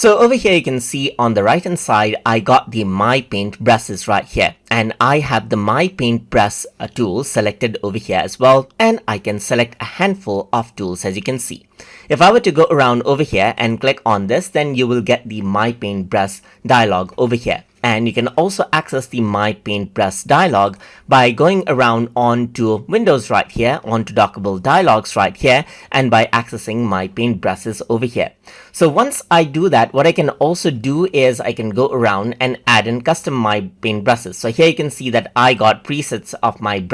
So over here you can see on the right hand side I got the MyPaint brushes right here, and I have the MyPaint brush tool selected over here as well, and I can select a handful of tools as you can see. If I were to go around over here and click on this, then you will get the MyPaint brush dialog over here. And you can also access the MyPaint Brush dialog by going around onto Windows right here, onto Dockable Dialogs right here, and by accessing MyPaint Brushes over here. So once I do that, what I can also do is I can go around and add in custom MyPaint Brushes. So here you can see that I got presets of my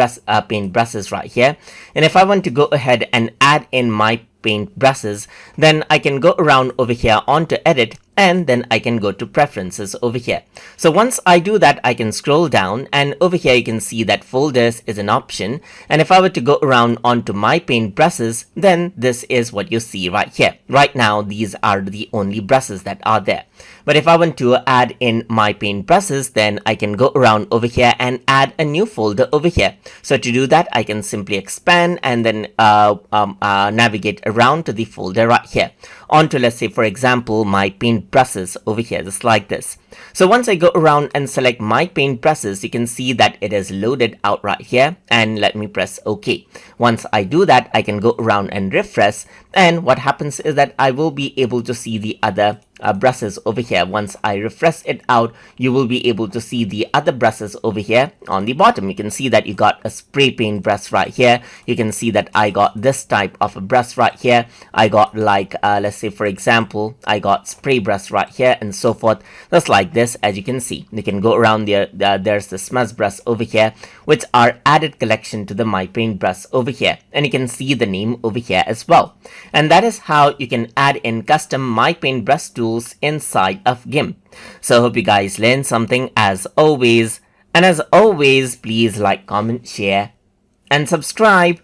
paint brushes right here. And if I want to go ahead and add in my paint brushes, then I can go around over here onto edit, and then I can go to preferences over here. So once I do that, I can scroll down, and over here you can see that folders is an option. And if I were to go around onto my paint brushes, then this is what you see right here. Right now these are the only brushes that are there. But if I want to add in my paint brushes, then I can go around over here and add a new folder over here. So to do that, I can simply expand and then navigate around to the folder right here, onto, let's say for example, my paint brushes over here, just like this. So once I go around and select my paint brushes, you can see that it is loaded out right here, and let me press OK. Once I do that, I can go around and refresh, and what happens is that I will be able to see the other brushes over here. Once I refresh it out, you will be able to see the other brushes over here on the bottom. You can see that you got a spray paint brush right here. You can see that I got this type of a brush right here. I got like let's say for example, I got spray brush right here, and so forth, just like this. As you can see, you can go around there. There's the smudge brush over here, which are added collection to the MyPaint brush over here, and you can see the name over here as well. And that is how you can add in custom MyPaint brush tools inside of GIMP. So I hope you guys learned something as always, and as always, please like, comment, share, and subscribe.